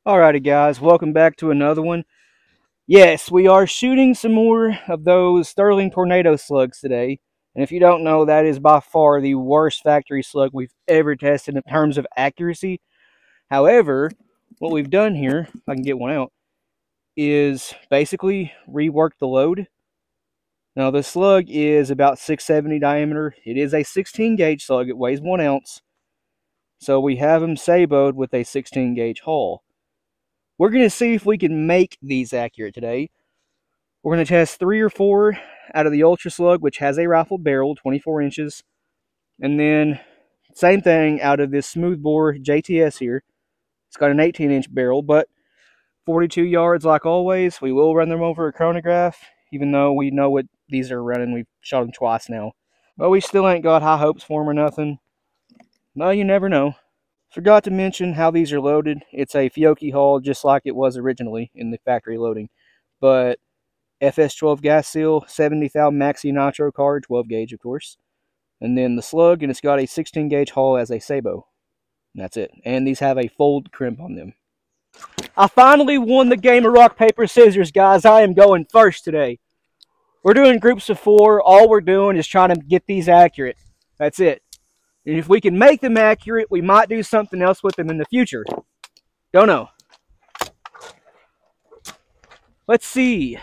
Alrighty guys, welcome back to another one. Yes, we are shooting some more of those Sterling Tornado slugs today. And if you don't know, that is by far the worst factory slug we've ever tested in terms of accuracy. However, what we've done here, if I can get one out, is basically rework the load. Now the slug is about 670 diameter. It is a 16 gauge slug. It weighs 1 ounce. So we have them saboed with a 16 gauge hull. We're going to see if we can make these accurate today. We're going to test 3 or 4 out of the Ultra Slug, which has a rifled barrel, 24 inches. And then, same thing out of this smoothbore JTS here. It's got an 18-inch barrel, but 42 yards like always. We will run them over a chronograph, even though we know what these are running. We've shot them twice now. But we still ain't got high hopes for them or nothing. Well, you never know. Forgot to mention how these are loaded. It's a Fiocchi hull, just like it was originally in the factory loading. But FS12 gas seal, 70 thou maxi nitro card, 12 gauge of course. And then the slug, and it's got a 16 gauge hull as a Sabo. And that's it. And these have a fold crimp on them. I finally won the game of rock, paper, scissors, guys. I am going first today. We're doing groups of 4. All we're doing is trying to get these accurate. That's it. And if we can make them accurate, we might do something else with them in the future. Don't know. Let's see.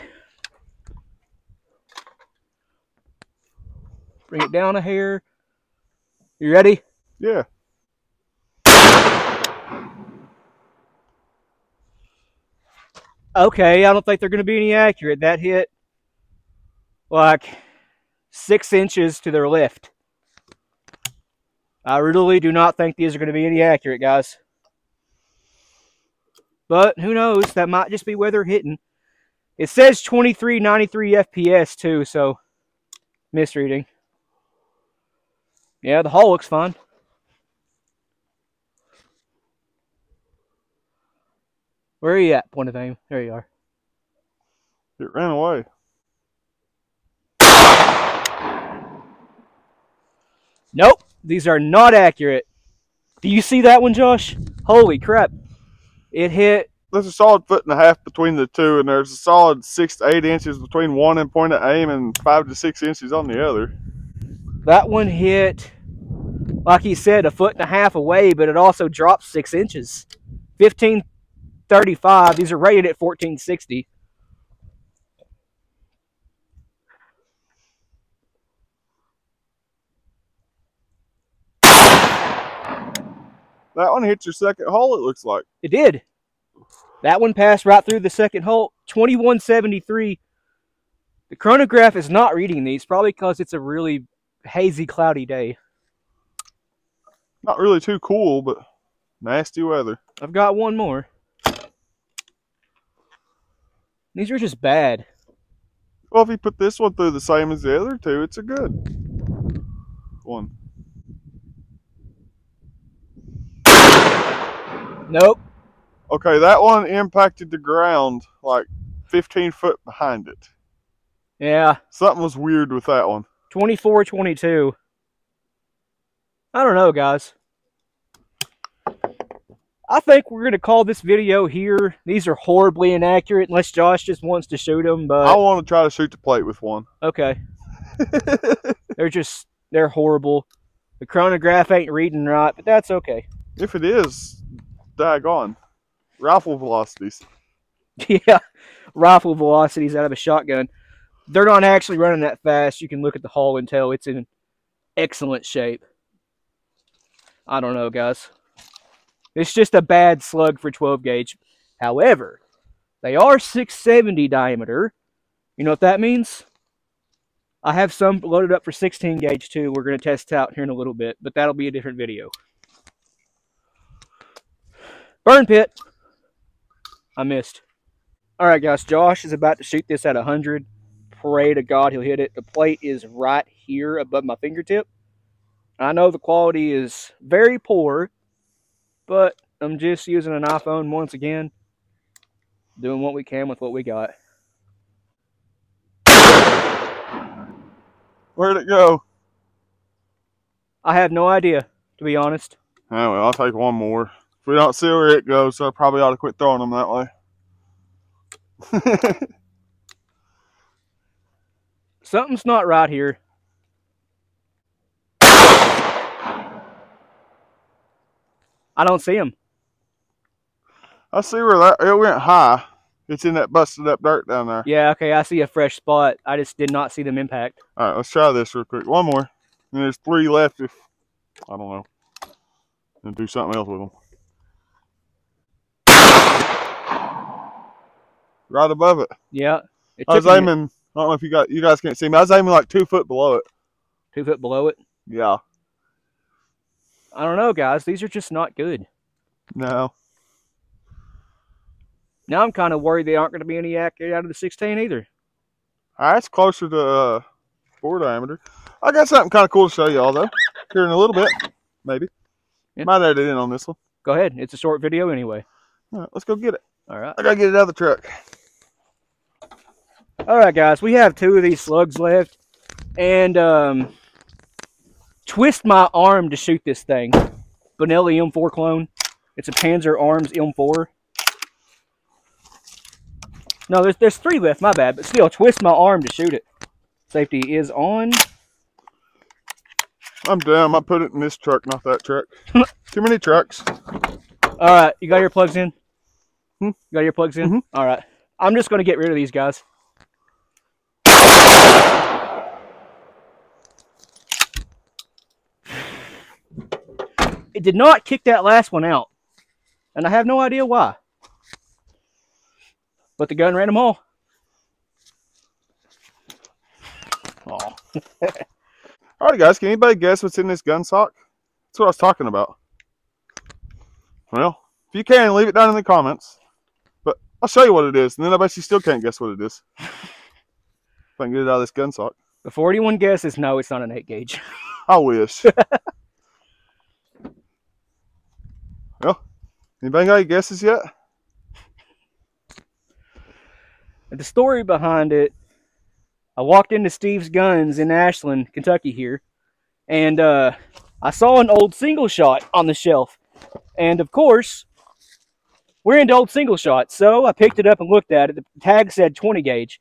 Bring it down a hair. You ready? Yeah. Okay, I don't think they're going to be any accurate. That hit like 6 inches to their left. I really do not think these are going to be any accurate, guys. But who knows? That might just be where they're hitting. It says 2393 FPS too, so misreading. Yeah, the hull looks fine. Where are you at, point of aim? There you are. It ran away. Nope, these are not accurate. Do you see that one, Josh? Holy crap. It hit... There's a solid 1.5 feet between the two, and there's a solid 6 to 8 inches between one and point of aim and 5 to 6 inches on the other. That one hit, like he said, 1.5 feet away, but it also dropped 6 inches. 1535. These are rated at 1460. That one hit your second hole, it looks like. It did. That one passed right through the second hole. 2173. The chronograph is not reading these, probably because it's a really hazy, cloudy day. Not really too cool, but nasty weather. I've got one more. These are just bad. Well, if you put this one through the same as the other two, it's a good one. Nope. Okay, that one impacted the ground like 15 foot behind it. Yeah. Something was weird with that one. 2422. I don't know, guys. I think we're going to call this video here. These are horribly inaccurate, unless Josh just wants to shoot them. But I want to try to shoot the plate with one. Okay. They're horrible. The chronograph ain't reading right, but that's okay. If it is, daggone. Rifle velocities. Yeah, rifle velocities out of a shotgun. They're not actually running that fast. You can look at the hull and tell it's in excellent shape. I don't know, guys. It's just a bad slug for 12 gauge. However, they are 670 diameter. You know what that means? I have some loaded up for 16 gauge too. We're going to test out here in a little bit, but that'll be a different video. Burn pit. I missed. Alright guys, Josh is about to shoot this at 100. Pray to God he'll hit it. The plate is right here above my fingertip. I know the quality is very poor, but I'm just using an iPhone once again. Doing what we can with what we got. Where'd it go? I have no idea, to be honest. Oh, well, I'll take one more. If we don't see where it goes, so I probably ought to quit throwing them that way. Something's not right here. I don't see him. I see where it went high. It's in that busted up dirt down there. Yeah, okay, I see a fresh spot. I just did not see them impact. All right, let's try this real quick. One more. And there's 3 left if, I don't know, and do something else with them. Right above it. Yeah. I was aiming, I don't know if you guys can't see me. I was aiming like 2 foot below it. 2 foot below it? Yeah. I don't know, guys. These are just not good. No. Now I'm kind of worried they aren't going to be any accurate out of the 16 either. That's closer to 4 diameter. I got something kind of cool to show y'all, though. Here in a little bit. Maybe. Yeah. Might add it in on this one. Go ahead. It's a short video anyway. All right, let's go get it. All right. I got to get it out of the truck. All right, guys. We have 2 of these slugs left. And twist my arm to shoot this thing. Benelli M4 clone. It's a Panzer Arms M4. No, there's 3 left, my bad, but still, twist my arm to shoot it. Safety is on. I'm dumb. I put it in this truck, not that truck. Too many trucks. All right, you got your plugs in? You got your plugs in? Mm-hmm. All right. I'm just going to get rid of these guys. It did not kick that last one out, and I have no idea why. But the gun ran them all. Oh. Alright, guys, can anybody guess what's in this gun sock? That's what I was talking about. Well, if you can, leave it down in the comments. But I'll show you what it is, and then I bet you still can't guess what it is. If I can get it out of this gun sock. Before anyone guesses, no, it's not an 8 gauge. I wish. Well, anybody got any guesses yet? The story behind it, I walked into Steve's Guns in Ashland, Kentucky here, and I saw an old single shot on the shelf. And of course, we're into old single shots, so I picked it up and looked at it. The tag said 20 gauge.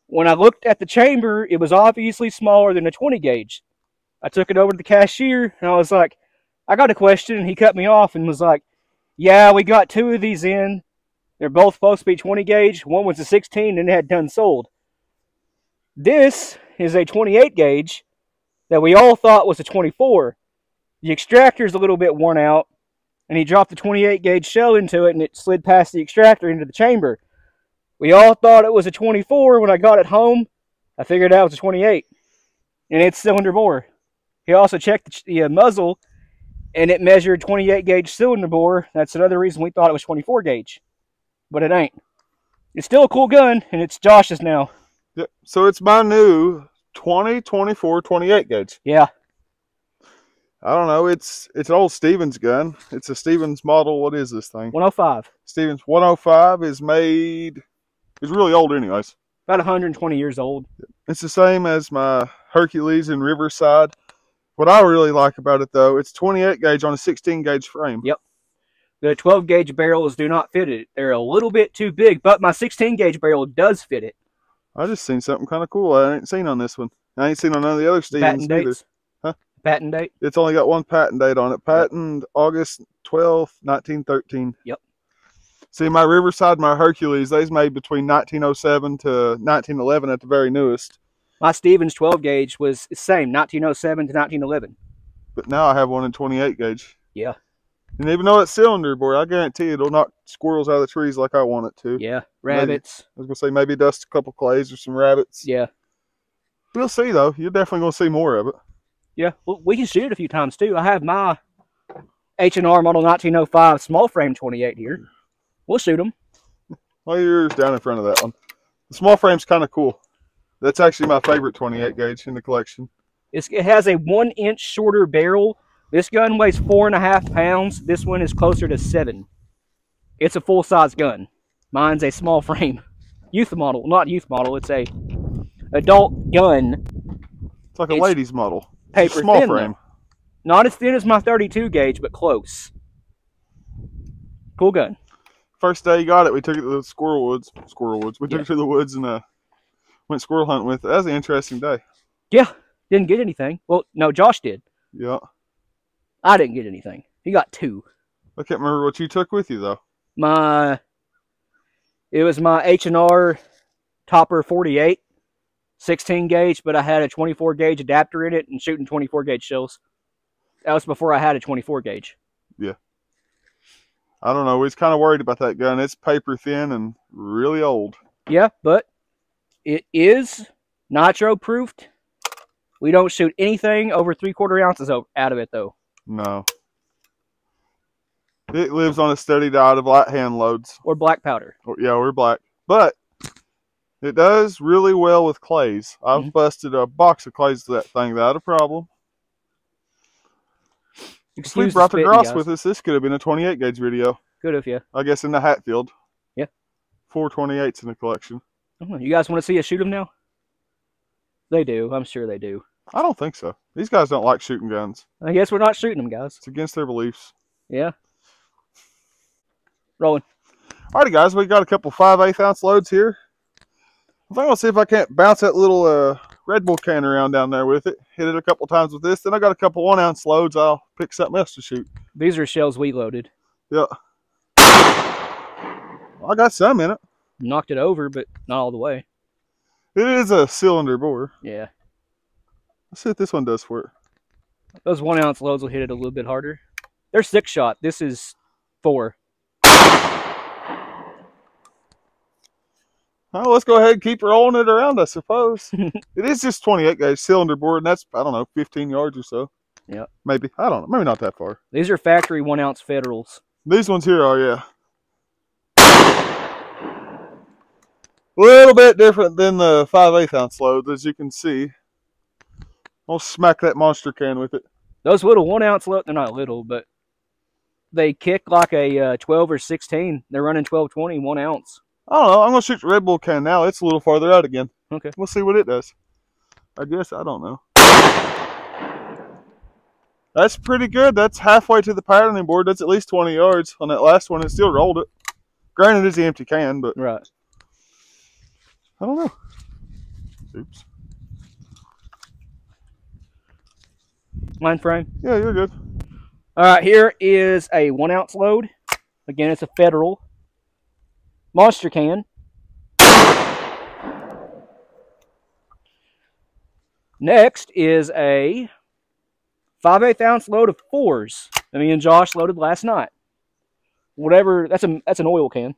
When I looked at the chamber, it was obviously smaller than a 20 gauge. I took it over to the cashier, and I was like, I got a question, and he cut me off and was like, yeah, we got 2 of these in. They're both supposed to be 20 gauge. One was a 16 and it had done sold. This is a 28 gauge that we all thought was a 24. The extractor's a little bit worn out, and he dropped the 28 gauge shell into it and it slid past the extractor into the chamber. We all thought it was a 24. When I got it home, I figured out it was a 28. And it's cylinder bore. He also checked the muzzle, and it measured 28 gauge cylinder bore. That's another reason we thought it was 24 gauge. But it ain't. It's still a cool gun, and it's Josh's now. Yep. So it's my new 20, 24, 28 gauge. Yeah. I don't know. It's an old Stevens gun. It's a Stevens model. What is this thing? 105. Stevens 105 is made. It's really old, anyways. About 120 years old. It's the same as my Hercules in Riverside. What I really like about it, though, it's 28 gauge on a 16 gauge frame. Yep. The 12 gauge barrels do not fit it. They're a little bit too big, but my 16 gauge barrel does fit it. I just seen something kind of cool I ain't seen on this one. I ain't seen on none of the other Stevens either. Huh? Patent date? It's only got 1 patent date on it. Patent August 12th, 1913. Yep. See, my Riverside, my Hercules, they's made between 1907 to 1911 at the very newest. My Stevens 12 gauge was the same, 1907 to 1911. But now I have one in 28 gauge. Yeah. And even though it's cylinder bore, I guarantee it'll knock squirrels out of the trees like I want it to. Yeah, rabbits. Maybe, I was going to say maybe dust a couple clays or some rabbits. Yeah. We'll see, though. You're definitely going to see more of it. Yeah, well, we can shoot it a few times, too. I have my H&R model 1905 small frame 28 here. We'll shoot them. Well, yours down in front of that one. The small frame's kind of cool. That's actually my favorite 28 gauge in the collection. It has a 1 inch shorter barrel. This gun weighs 4.5 pounds. This one is closer to 7. It's a full-size gun. Mine's a small frame. Youth model. Not youth model. It's a adult gun. It's like a ladies model. Paper small thin, frame. Though. Not as thin as my 32 gauge, but close. Cool gun. First day he got it, we took it to the squirrel woods. We took Yeah. it to the woods and went squirrel hunting with it. That was an interesting day. Yeah. Didn't get anything. Well, no, Josh did. Yeah. I didn't get anything. He got 2. I can't remember what you took with you though. It was my H&R Topper 48, 16 gauge, but I had a 24 gauge adapter in it and shooting 24 gauge shells. That was before I had a 24 gauge. Yeah. I don't know. We was kind of worried about that gun. It's paper thin and really old. Yeah, but it is nitro proofed. We don't shoot anything over 3/4 ounces out of it, though. No. It lives on a steady diet of light hand loads. Or black powder. Yeah, we're black. But it does really well with clays. I've busted a box of clays to that thing without a problem. If we brought the Gross with us, this could have been a 28 gauge video. Could have, yeah. I guess in the Hatfield. Yeah. 4 28s in the collection. You guys want to see us shoot them now? They do. I'm sure they do. I don't think so. These guys don't like shooting guns. I guess we're not shooting them, guys. It's against their beliefs. Yeah. Rolling. Alrighty, guys. We got a couple 5/8 ounce loads here. I think I'll see if I can't bounce that little Red Bull can around down there with it. Hit it a couple times with this. Then I got a couple 1 ounce loads. I'll pick something else to shoot. These are shells we loaded. Yeah. I got some in it. Knocked it over, but not all the way. It is a cylinder bore. Yeah. Let's see what this one does for it. Those 1 ounce loads will hit it a little bit harder. They're 6-shot. This is 4. Well, let's go ahead and keep rolling it around, I suppose. It is just 28 gauge cylinder bore, and that's, I don't know, 15 yards or so. Yeah. Maybe. I don't know. Maybe not that far. These are factory 1 ounce Federals. These ones here are, yeah. A little bit different than the 5/8 ounce loads, as you can see. I'll smack that monster can with it. Those little 1 ounce loads, they're not little, but they kick like a 12 or 16. They're running 12-20, 1 ounce. I don't know. I'm going to shoot the Red Bull can now. It's a little farther out again. Okay. We'll see what it does. I guess. I don't know. That's pretty good. That's halfway to the patterning board. That's at least 20 yards. On that last one, it still rolled it. Granted, it's the empty can, but... Right. I don't know. Oops. Line frame? Yeah, you're good. All right, here is a 1 ounce load. Again, it's a Federal. Monster can. Next is a 5/8 ounce load of 4s that me and Josh loaded last night. Whatever, that's an oil can.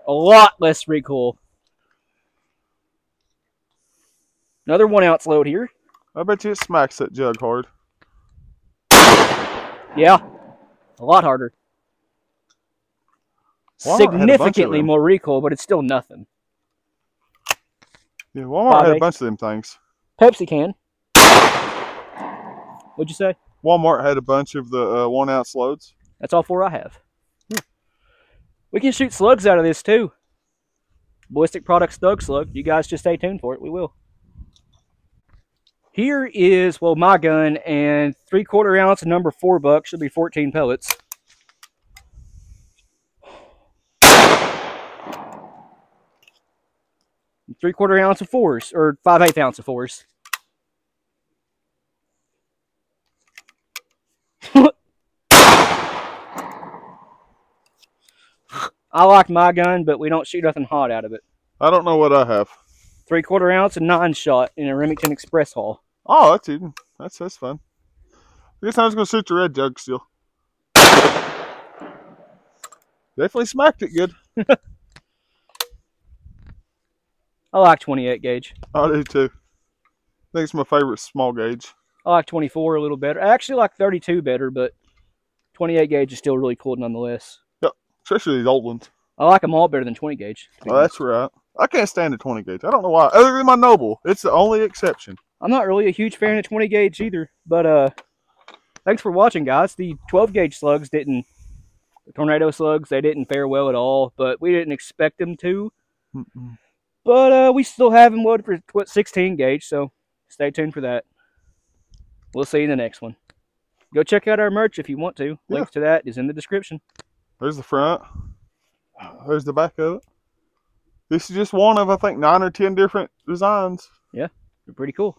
A lot less recoil. Another 1 ounce load here. I bet you it smacks that jug hard. Yeah, a lot harder. Walmart had a bunch of Significantly them. more recoil, but it's still nothing. Yeah, Walmart had a 5/8. bunch of them things. Pepsi can. What'd you say? Walmart had a bunch of the 1 ounce loads. That's all 4 I have. We can shoot slugs out of this too. Ballistic Products Thug Slug. You guys just stay tuned for it. We will. Here is, well, my gun, and 3/4 ounce of number 4 buck should be 14 pellets. And 3/4 ounce of 4s, or 5/8 ounce of 4s. I like my gun, but we don't shoot nothing hot out of it. I don't know what I have. 3/4 ounce and 9-shot in a Remington Express haul. Oh, that's even. That's fun. I guess I was going to shoot the red jug still. Definitely smacked it good. I like 28 gauge. I do too. I think it's my favorite small gauge. I like 24 a little better. I actually like 32 better, but 28 gauge is still really cool nonetheless. Yep, especially these old ones. I like them all better than 20 gauge. Oh, that's right. I can't stand a 20 gauge. I don't know why. Other than my Noble, it's the only exception. I'm not really a huge fan of 20 gauge either, but thanks for watching, guys. The 12 gauge slugs didn't, the tornado slugs, they didn't fare well at all, but we didn't expect them to. But we still have them loaded for 16 gauge, so stay tuned for that. We'll see you in the next one. go check out our merch if you want to. Links to that is in the description. There's the front. There's the back of it. This is just one of, I think, 9 or 10 different designs. Yeah, they're pretty cool.